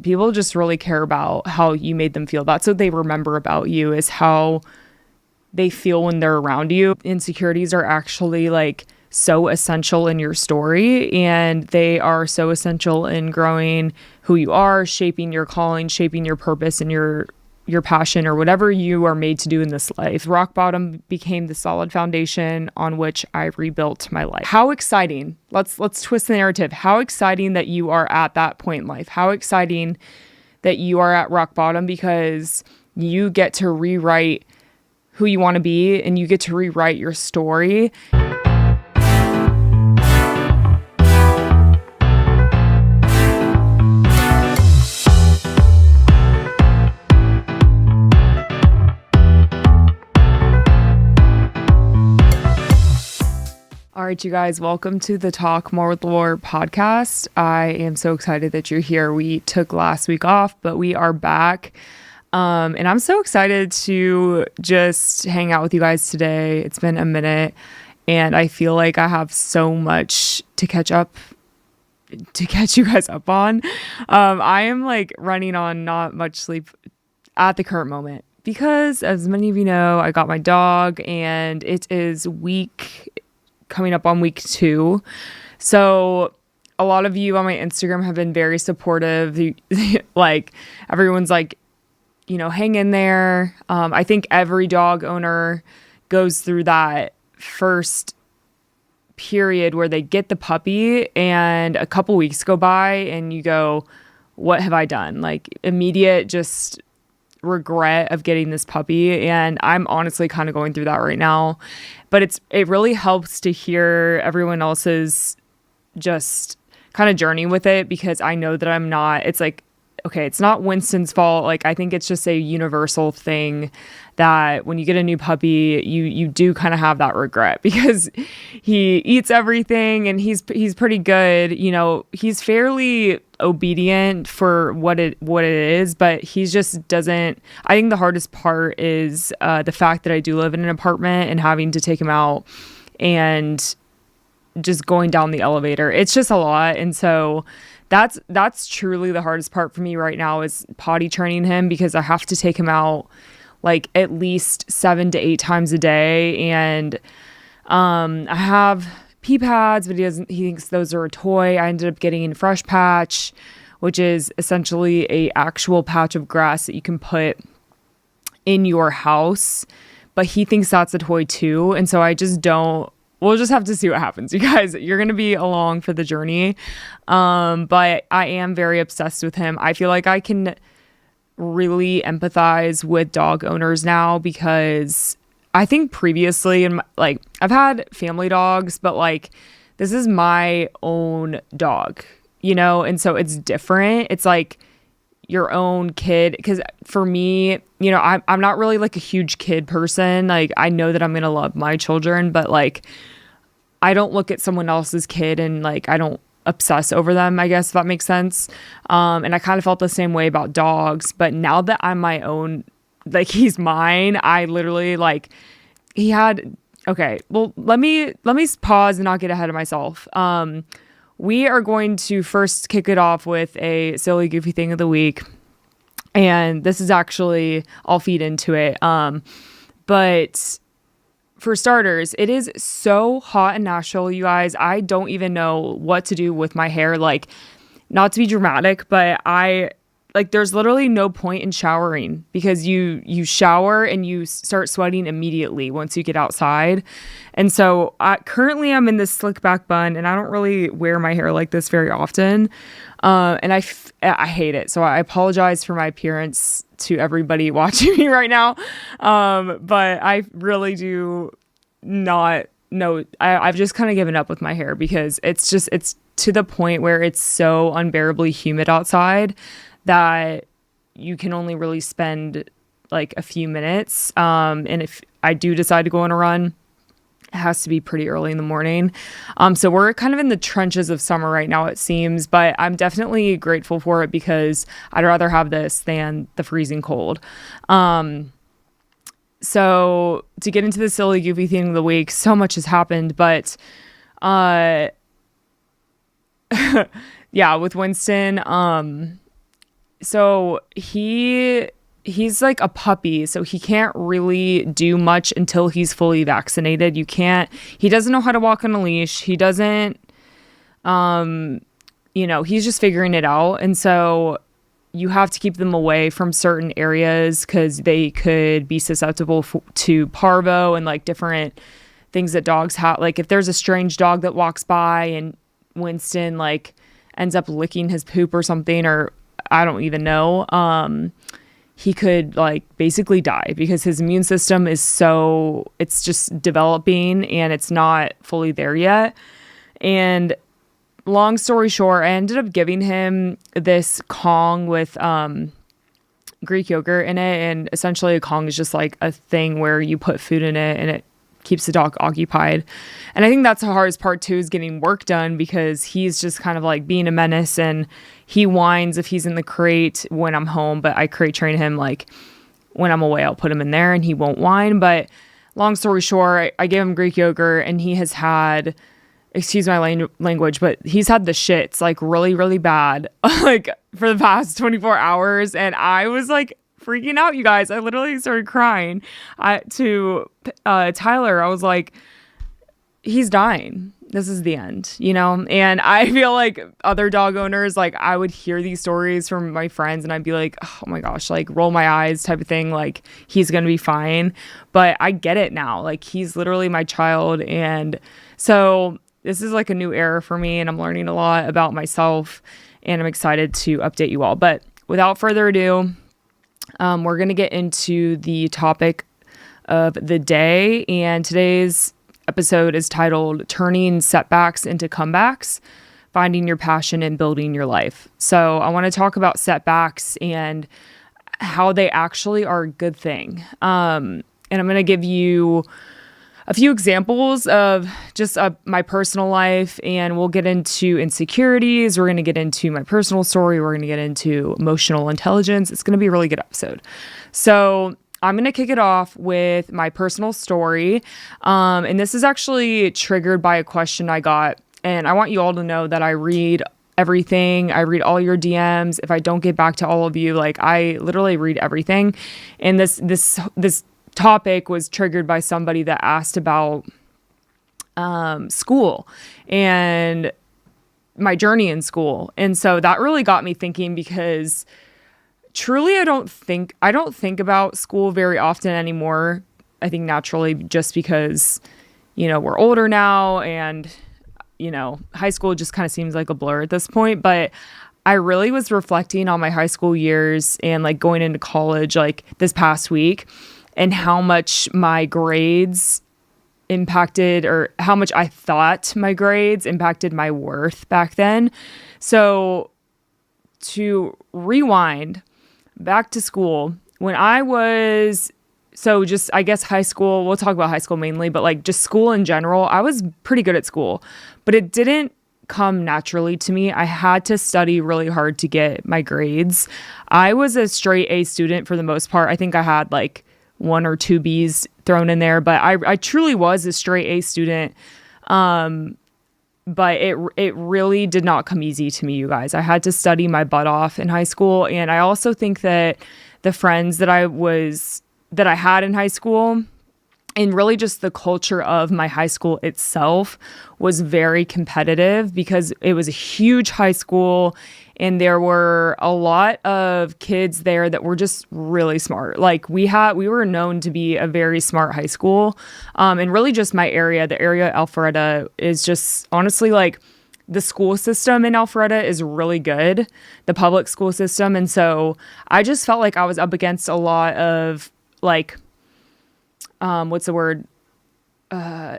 People just really care about how you made them feel. That's what they remember about you, is how they feel when they're around you. Insecurities are actually like so essential in your story, and they are so essential in growing who you are, shaping your calling, shaping your purpose and your passion, or whatever you are made to do in this life. Rock bottom became the solid foundation on which I rebuilt my life. How exciting. Let's twist the narrative. How exciting that you are at that point in life. How exciting that you are at rock bottom, because you get to rewrite who you want to be, and you get to rewrite your story. All right, you guys, welcome to the Talk More with Lore podcast. I am so excited that you're here. We took last week off, but we are back. And I'm so excited to just hang out with you guys today. It's been a minute, and I feel like I have so much to catch you guys up on. I am like running on not much sleep at the current moment because, as many of you know, I got my dog, and it is coming up on week 2. So a lot of you on my Instagram have been very supportive. Like, everyone's like, hang in there. I think every dog owner goes through that first period where they get the puppy and a couple weeks go by and you go, what have I done? Like, immediate just regret of getting this puppy. And I'm honestly kind of going through that right now, but it really helps to hear everyone else's just kind of journey with it, because I know that I'm not, it's like, okay, it's not Winston's fault. Like, I think it's just a universal thing that when you get a new puppy, you do kind of have that regret, because he eats everything and he's pretty good. He's fairly obedient for what it is, but he just doesn't. I think the hardest part is the fact that I do live in an apartment and having to take him out and just going down the elevator. It's just a lot. And so that's truly the hardest part for me right now, is potty training him, because I have to take him out like at least 7 to 8 times a day. And I have pee pads, but he thinks those are a toy. I ended up getting a fresh patch, which is essentially a actual patch of grass that you can put in your house, but he thinks that's a toy too. And so I just don't. We'll just have to see what happens, you guys. You're going to be along for the journey. But I am very obsessed with him. I feel like I can really empathize with dog owners now, because I think previously, I've had family dogs, but like, this is my own dog, and so it's different. It's like your own kid, because for me, I'm not really like a huge kid person. Like, I know that I'm gonna love my children, but like, I don't look at someone else's kid and like, I don't obsess over them, I guess, if that makes sense. And I kind of felt the same way about dogs, but now that I'm my own, like, he's mine, I literally like, okay, well, let me pause and not get ahead of myself. We are going to first kick it off with a silly, goofy thing of the week. And this is actually, I'll feed into it. But for starters, it is so hot in Nashville, you guys. I don't even know what to do with my hair. Like, not to be dramatic, but there's literally no point in showering, because you shower and you start sweating immediately once you get outside. And so currently I'm in this slick back bun, and I don't really wear my hair like this very often. And I hate it. So I apologize for my appearance to everybody watching me right now. But I really do not know. I've just kind of given up with my hair, because it's to the point where it's so unbearably humid outside that you can only really spend like a few minutes. And if I do decide to go on a run, it has to be pretty early in the morning. So we're kind of in the trenches of summer right now, it seems, but I'm definitely grateful for it, because I'd rather have this than the freezing cold. So to get into the silly, goofy thing of the week, so much has happened, but yeah, with Winston, So he's like a puppy, so he can't really do much until he's fully vaccinated. He doesn't know how to walk on a leash. He doesn't, he's just figuring it out. And so you have to keep them away from certain areas because they could be susceptible to parvo and like different things that dogs have. Like if there's a strange dog that walks by and Winston like ends up licking his poop or something, or I don't even know, he could like basically die because his immune system it's just developing and it's not fully there yet. And long story short, I ended up giving him this Kong with Greek yogurt in it. And essentially a Kong is just like a thing where you put food in it and it keeps the dog occupied. And I think that's the hardest part too, is getting work done, because he's just kind of like being a menace, and he whines if he's in the crate when I'm home, but I crate train him. Like when I'm away, I'll put him in there and he won't whine. But long story short, I gave him Greek yogurt and he has had, excuse my language, but he's had the shits like really, really bad, like for the past 24 hours. And I was like freaking out, you guys. I literally started crying to Tyler. I was like, he's dying. This is the end, And I feel like other dog owners, like I would hear these stories from my friends and I'd be like, oh my gosh, like roll my eyes type of thing. Like he's going to be fine. But I get it now. Like he's literally my child. And so this is like a new era for me, and I'm learning a lot about myself, and I'm excited to update you all. But without further ado, we're going to get into the topic of the day. And today's episode is titled Turning Setbacks into Comebacks, Finding Your Passion and Building Your Life. So I want to talk about setbacks and how they actually are a good thing. And I'm going to give you a few examples of just my personal life, and we'll get into insecurities. We're going to get into my personal story. We're going to get into emotional intelligence. It's going to be a really good episode. So I'm going to kick it off with my personal story. And this is actually triggered by a question I got. And I want you all to know that I read everything. I read all your DMs. If I don't get back to all of you, like I literally read everything. And this topic was triggered by somebody that asked about school and my journey in school. And so that really got me thinking, because truly I don't think about school very often anymore. I think naturally, just because we're older now, and high school just kind of seems like a blur at this point. But I really was reflecting on my high school years and like going into college like this past week, and how much my grades impacted, or how much I thought my grades impacted my worth back then. So to rewind back to school, when I was, I guess high school, we'll talk about high school mainly, but like just school in general, I was pretty good at school, but it didn't come naturally to me. I had to study really hard to get my grades. I was a straight A student for the most part. I think I had like 1 or 2 B's thrown in there, but I truly was a straight A student. But it really did not come easy to me, you guys. I had to study my butt off in high school. And I also think that the friends that I had in high school, and really just the culture of my high school itself, was very competitive, because it was a huge high school and there were a lot of kids there that were just really smart. Like we were known to be a very smart high school. And really just my area, the area of Alpharetta, is just honestly like the school system in Alpharetta is really good, the public school system. And so I just felt like I was up against a lot of like,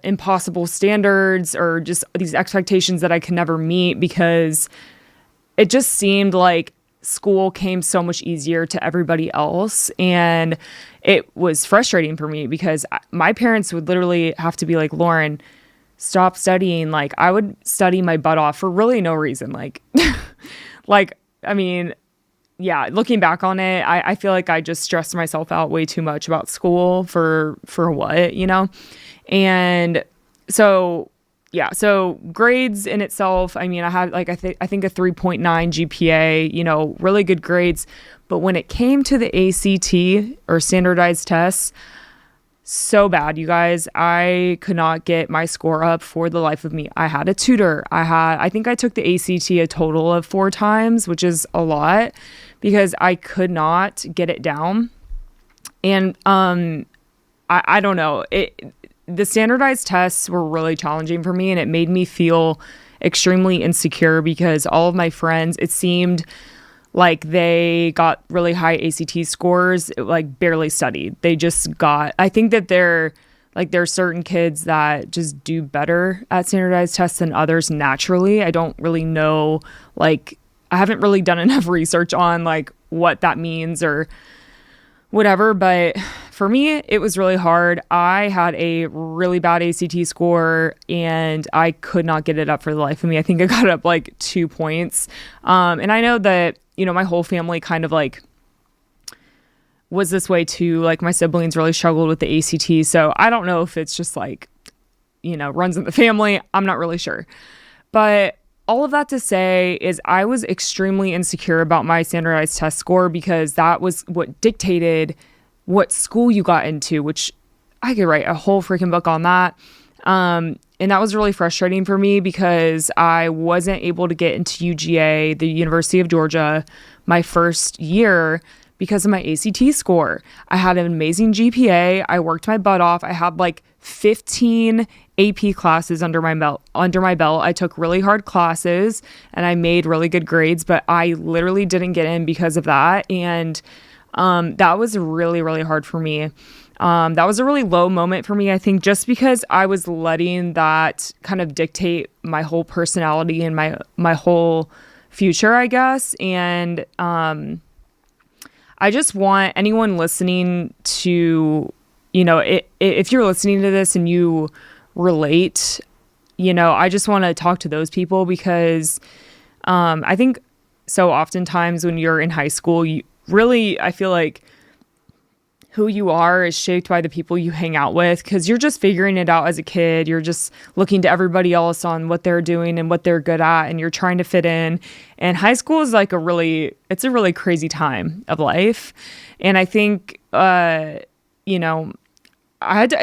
impossible standards, or just these expectations that I could never meet, because it just seemed like school came so much easier to everybody else. And it was frustrating for me, because my parents would literally have to be like, Lauren, stop studying. Like I would study my butt off for really no reason. Like, I mean, yeah, looking back on it, I feel like I just stressed myself out way too much about school for what, And so yeah, so grades in itself, I mean, I had like I think a 3.9 GPA, really good grades. But when it came to the ACT or standardized tests, so bad, you guys. I could not get my score up for the life of me. I had a tutor. I think I took the ACT a total of 4 times, which is a lot because I could not get it down. And I don't know. The standardized tests were really challenging for me, and it made me feel extremely insecure because all of my friends, it seemed like they got really high ACT scores, like barely studied. They just got, I think that there are certain kids that just do better at standardized tests than others naturally. I don't really know, like, I haven't really done enough research on like what that means or whatever, but for me, it was really hard. I had a really bad ACT score and I could not get it up for the life of me. I think I got up like 2 points. And I know that, my whole family kind of like was this way too. Like my siblings really struggled with the ACT. So I don't know if it's just like, runs in the family. I'm not really sure. But all of that to say is I was extremely insecure about my standardized test score because that was what dictated what school you got into, which I could write a whole freaking book on that. And that was really frustrating for me because I wasn't able to get into UGA, the University of Georgia, my first year because of my ACT score. I had an amazing GPA. I worked my butt off. I had like 15 AP classes under my belt. I took really hard classes and I made really good grades, but I literally didn't get in because of that. And that was really, really hard for me. That was a really low moment for me, I think, just because I was letting that kind of dictate my whole personality and my whole future, I guess. And I just want anyone listening to, if you're listening to this and you relate, I just want to talk to those people because I think so oftentimes when you're in high school, I feel like who you are is shaped by the people you hang out with because you're just figuring it out as a kid. You're just looking to everybody else on what they're doing and what they're good at, and you're trying to fit in. And high school is like it's a really crazy time of life. And I think, it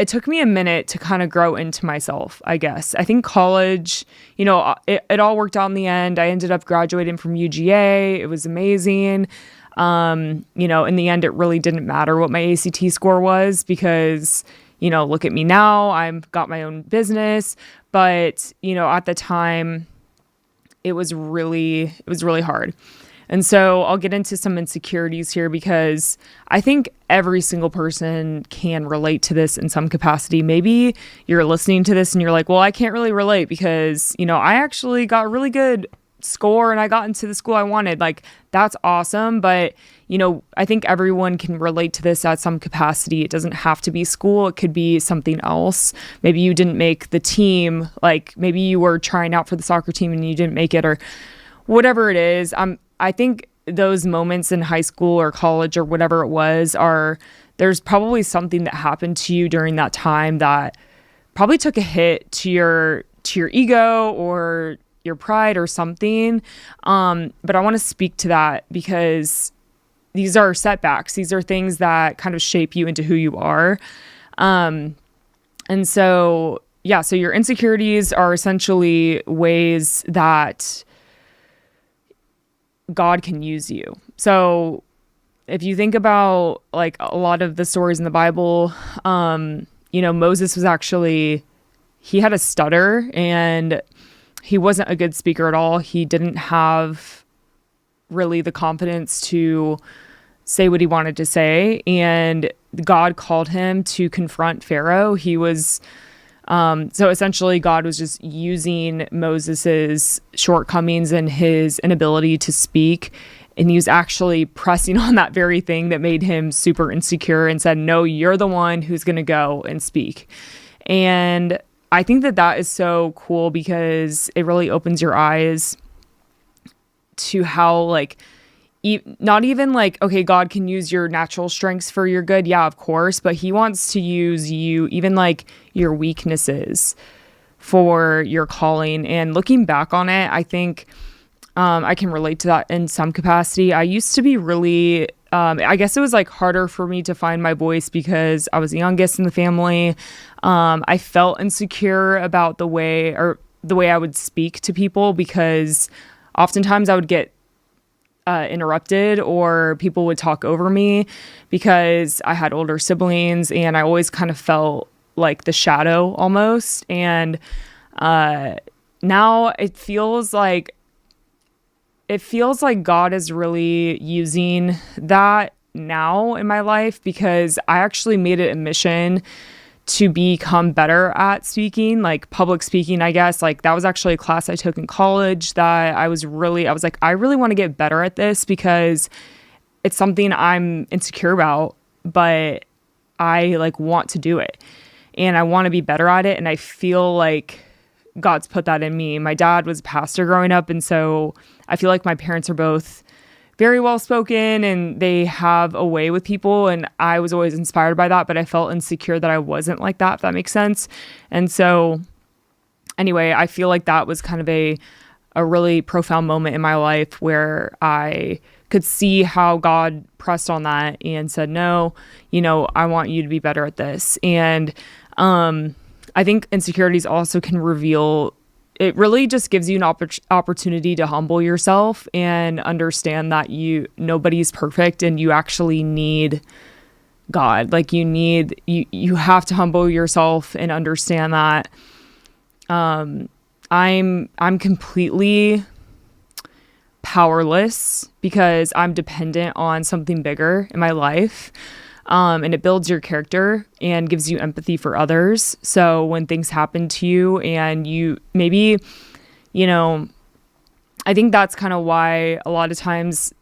took me a minute to kind of grow into myself, I guess. I think college, it all worked out in the end. I ended up graduating from UGA. It was amazing. In the end, it really didn't matter what my ACT score was because, look at me now, I've got my own business, but, at the time it was really hard. And so I'll get into some insecurities here because I think every single person can relate to this in some capacity. Maybe you're listening to this and you're like, well, I can't really relate because, I actually got a really good score and I got into the school I wanted. Like, that's awesome. But, I think everyone can relate to this at some capacity. It doesn't have to be school. It could be something else. Maybe you didn't make the team. Like maybe you were trying out for the soccer team and you didn't make it or whatever it is. I think those moments in high school or college or whatever it was there's probably something that happened to you during that time that probably took a hit to your ego or your pride or something. But I want to speak to that because these are setbacks. These are things that kind of shape you into who you are. And so, so your insecurities are essentially ways that God can use you. So if you think about like a lot of the stories in the Bible, Moses was he had a stutter and he wasn't a good speaker at all. He didn't have really the confidence to say what he wanted to say. And God called him to confront Pharaoh. He was, so essentially God was just using Moses's shortcomings and his inability to speak. And he was actually pressing on that very thing that made him super insecure and said, no, you're the one who's going to go and speak. And I think that is so cool because it really opens your eyes to how like, not even like, okay, God can use your natural strengths for your good. Yeah, of course. But he wants to use you, even like your weaknesses for your calling. And looking back on it, I think I can relate to that in some capacity. I used to be really, I guess it was like harder for me to find my voice because I was the youngest in the family. I felt insecure about the way I would speak to people because oftentimes I would get interrupted or people would talk over me because I had older siblings and I always kind of felt like the shadow almost. And now it feels like God is really using that now in my life because I actually made it a mission to become better at speaking, like public speaking, I guess. Like that was actually a class I took in college that I was like, I really want to get better at this because it's something I'm insecure about, but I like want to do it and I want to be better at it. And I feel like God's put that in me. My dad was a pastor growing up. And so I feel like my parents are both very well spoken and they have a way with people. And I was always inspired by that, but I felt insecure that I wasn't like that, if that makes sense. And so anyway, I feel like that was kind of a really profound moment in my life where I could see how God pressed on that and said, no, I want you to be better at this. And I think insecurities also can reveal, it really just gives you an opportunity to humble yourself and understand that nobody's perfect and you actually need God. Like you have to humble yourself and understand that I'm completely powerless because I'm dependent on something bigger in my life. And it builds your character and gives you empathy for others. So when things happen to you and you maybe, I think that's kind of why a lot of times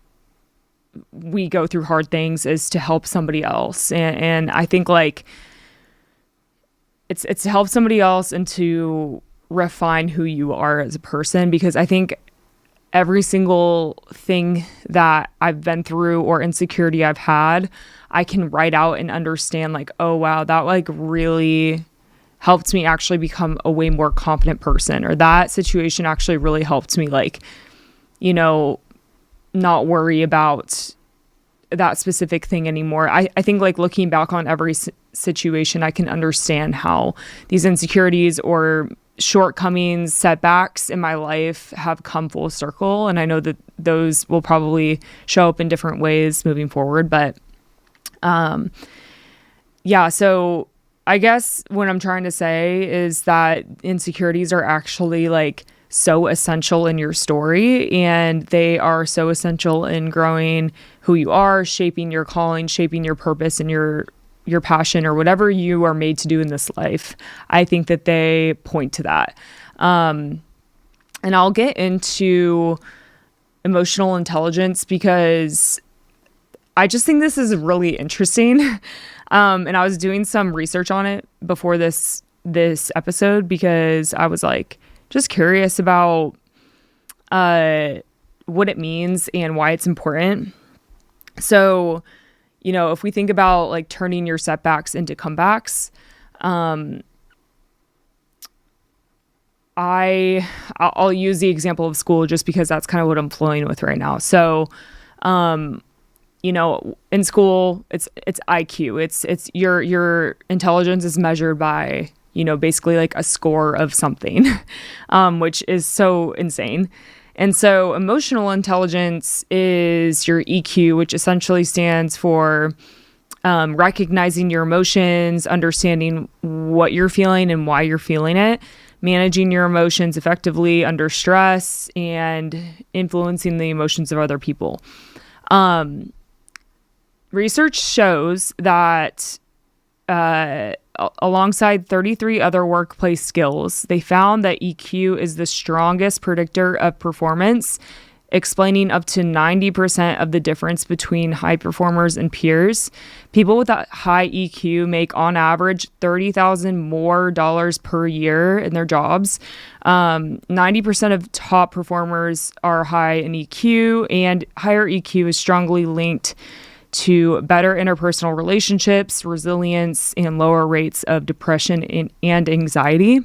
we go through hard things is to help somebody else. And I think like it's to help somebody else and to refine who you are as a person, because I think every single thing that I've been through or insecurity I've had, I can write out and understand like, oh, wow, that like really helped me actually become a way more confident person, or that situation actually really helped me like, not worry about that specific thing anymore. I think like looking back on every situation, I can understand how these insecurities or shortcomings, setbacks in my life have come full circle. And I know that those will probably show up in different ways moving forward. But so I guess what I'm trying to say is that insecurities are actually like so essential in your story, and they are so essential in growing who you are, shaping your calling, shaping your purpose and your passion, or whatever you are made to do in this life. I think that they point to that. And I'll get into emotional intelligence because I just think this is really interesting. And I was doing some research on it before this episode because I was like just curious about what it means and why it's important. So, if we think about like turning your setbacks into comebacks, I'll use the example of school just because that's kind of what I'm flowing with right now. So, in school, it's IQ. It's your intelligence is measured by, basically like a score of something, which is so insane. And so emotional intelligence is your EQ, which essentially stands for recognizing your emotions, understanding what you're feeling and why you're feeling it, managing your emotions effectively under stress, and influencing the emotions of other people. Research shows that alongside 33 other workplace skills, they found that EQ is the strongest predictor of performance, explaining up to 90% of the difference between high performers and peers. People with a high EQ make on average $30,000 more per year in their jobs. 90% of top performers are high in EQ, and higher EQ is strongly linked to better interpersonal relationships, resilience, and lower rates of depression and anxiety.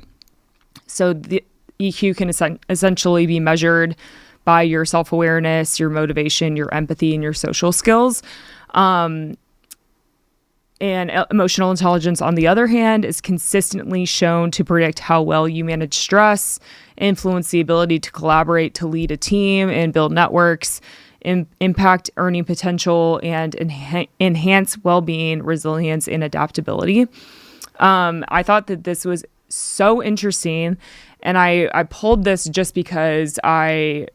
So the EQ can essentially be measured by your self-awareness, your motivation, your empathy, and your social skills. And emotional intelligence, on the other hand, is consistently shown to predict how well you manage stress, influence the ability to collaborate, to lead a team, and build networks, impact earning potential, and enhance well-being, resilience, and adaptability. I thought that this was so interesting, and I pulled this just because I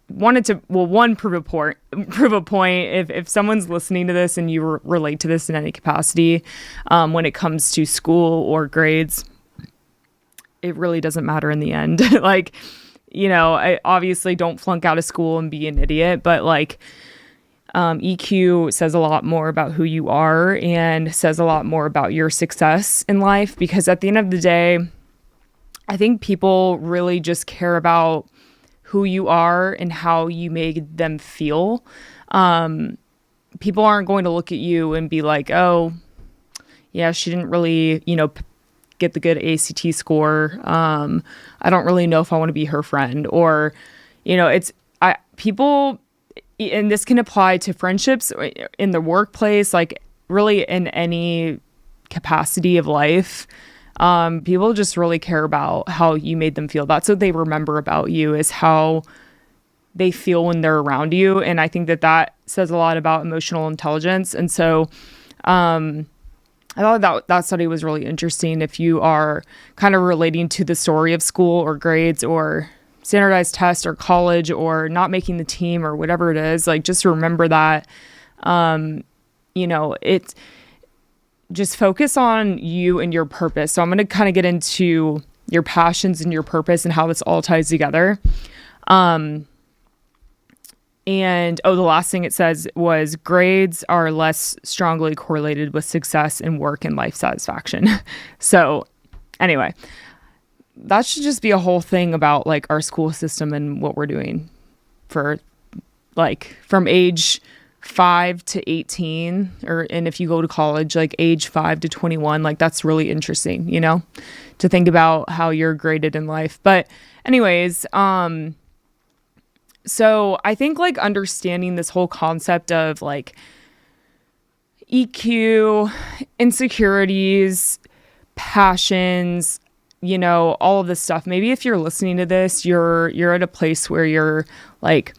wanted to, well, one, prove a point. If someone's listening to this and you relate to this in any capacity, when it comes to school or grades, it really doesn't matter in the end. Like, I obviously don't flunk out of school and be an idiot, but like, EQ says a lot more about who you are and says a lot more about your success in life, because at the end of the day, I think people really just care about who you are and how you make them feel. People aren't going to look at you and be like, oh, yeah, she didn't really, get the good ACT score. I don't really know if I want to be her friend. Or, people, and this can apply to friendships in the workplace, like really in any capacity of life. People just really care about how you made them feel. That's what they remember about you, is how they feel when they're around you. And I think that says a lot about emotional intelligence. And so I thought that study was really interesting. If you are kind of relating to the story of school or grades or standardized tests or college or not making the team or whatever it is, like just remember that, it's just focus on you and your purpose. So I'm going to kind of get into your passions and your purpose and how this all ties together. The last thing it says was grades are less strongly correlated with success in work and life satisfaction. So anyway, that should just be a whole thing about like our school system and what we're doing for like from age 5 to 18, and if you go to college, like age 5 to 21, like that's really interesting, to think about how you're graded in life. But anyways, so I think like understanding this whole concept of like EQ, insecurities, passions, all of this stuff. Maybe if you're listening to this, you're at a place where you're like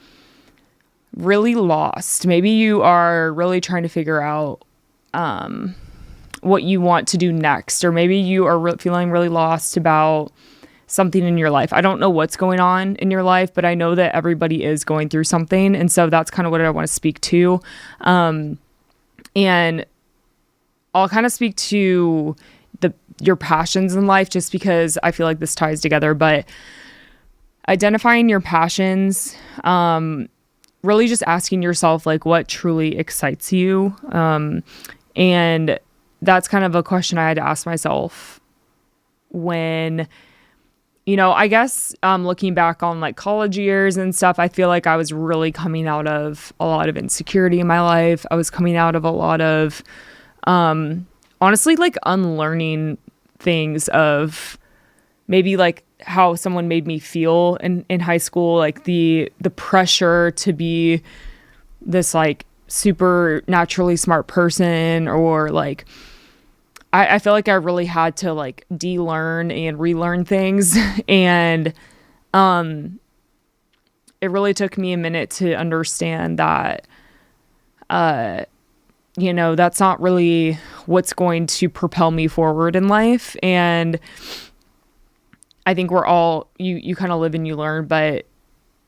really lost. Maybe you are really trying to figure out what you want to do next, or maybe you are feeling really lost about something in your life. I don't know what's going on in your life, but I know that everybody is going through something. And so that's kind of what I want to speak to. And I'll kind of speak to your passions in life just because I feel like this ties together. But identifying your passions, really just asking yourself like what truly excites you. And that's kind of a question I had to ask myself when, I guess looking back on like college years and stuff, I feel like I was really coming out of a lot of insecurity in my life. I was coming out of a lot of, honestly, like unlearning things of maybe like how someone made me feel in high school, like the pressure to be this like super naturally smart person, or like I feel like I really had to like de-learn and relearn things. And it really took me a minute to understand that that's not really what's going to propel me forward in life. And I think we're all, you kind of live and you learn, but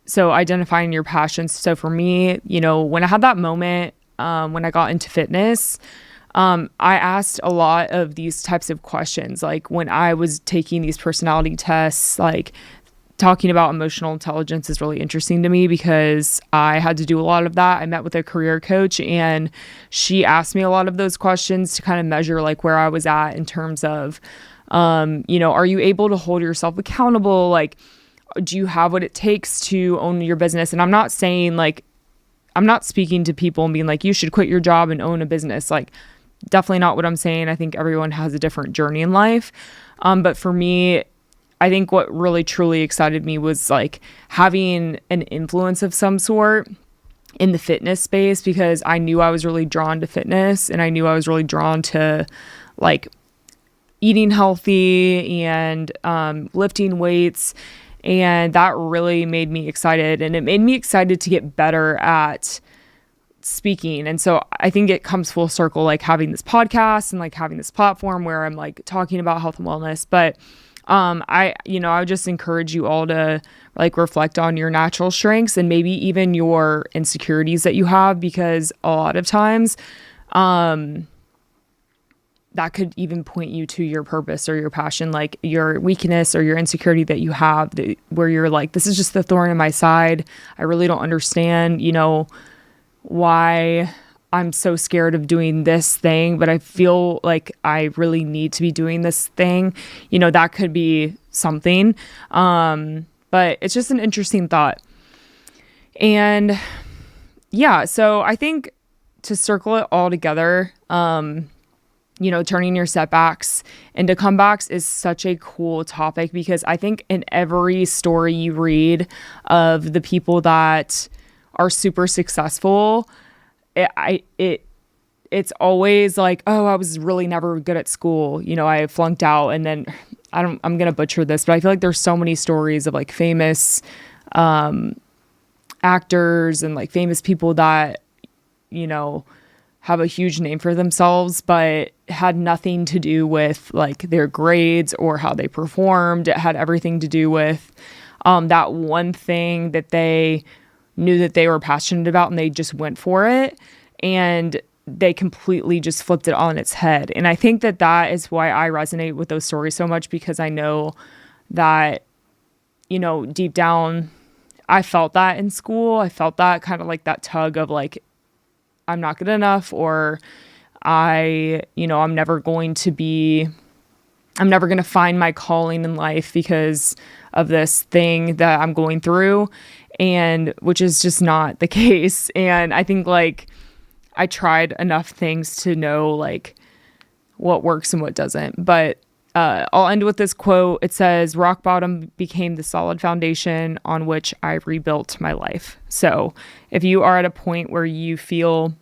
so identifying your passions. So for me, when I had that moment, when I got into fitness, I asked a lot of these types of questions. Like when I was taking these personality tests, like talking about emotional intelligence is really interesting to me because I had to do a lot of that. I met with a career coach and she asked me a lot of those questions to kind of measure like where I was at in terms of, are you able to hold yourself accountable? Like, do you have what it takes to own your business? And I'm not saying like, I'm not speaking to people and being like, you should quit your job and own a business. Like, definitely not what I'm saying. I think everyone has a different journey in life. But for me, I think what really truly excited me was like having an influence of some sort in the fitness space, because I knew I was really drawn to fitness, and I knew I was really drawn to like eating healthy and lifting weights. And that really made me excited, and it made me excited to get better at speaking. And so I think it comes full circle, like having this podcast and like having this platform where I'm like talking about health and wellness. But I would just encourage you all to like reflect on your natural strengths and maybe even your insecurities that you have, because a lot of times that could even point you to your purpose or your passion, like your weakness or your insecurity that you have, where you're like, this is just the thorn in my side. I really don't understand, why I'm so scared of doing this thing, but I feel like I really need to be doing this thing. That could be something. But it's just an interesting thought. And yeah, so I think to circle it all together, turning your setbacks into comebacks is such a cool topic, because I think in every story you read of the people that are super successful, it's always like, oh, I was really never good at school. I flunked out, and then I'm going to butcher this, but I feel like there's so many stories of like famous actors and like famous people that, have a huge name for themselves, but had nothing to do with like their grades or how they performed. It had everything to do with that one thing that they knew that they were passionate about, and they just went for it, and they completely just flipped it on its head. And I think that is why I resonate with those stories so much, because I know that, deep down, I felt that in school. I felt that kind of like that tug of like, I'm not good enough, or I'm never going to find my calling in life because of this thing that I'm going through, and which is just not the case. And I think like I tried enough things to know like what works and what doesn't. But I'll end with this quote. It says, "Rock bottom became the solid foundation on which I rebuilt my life." So if you are at a point where you feel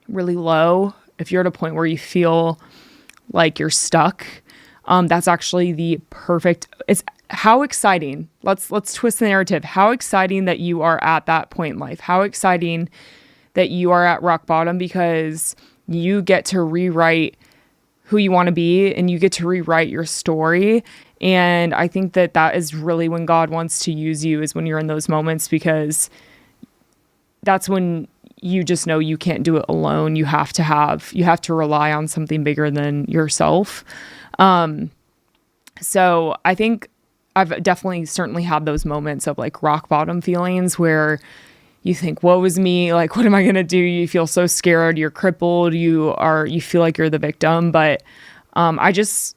really low, if you're at a point where you feel like you're stuck, that's actually the perfect, it's how exciting. Let's twist the narrative. How exciting that you are at that point in life. How exciting that you are at rock bottom, because you get to rewrite who you want to be, and you get to rewrite your story. And I think that is really when God wants to use you, is when you're in those moments, because that's when you just know you can't do it alone. You have to rely on something bigger than yourself. So I think I've definitely certainly had those moments of like rock bottom feelings where you think, woe is me, like, what am I going to do? You feel so scared, you're crippled, you feel like you're the victim. But I just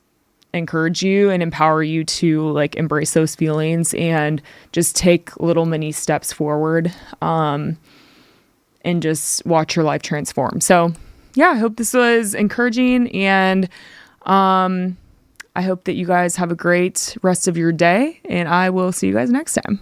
encourage you and empower you to like embrace those feelings and just take little mini steps forward, and just watch your life transform. So yeah, I hope this was encouraging, and I hope that you guys have a great rest of your day, and I will see you guys next time.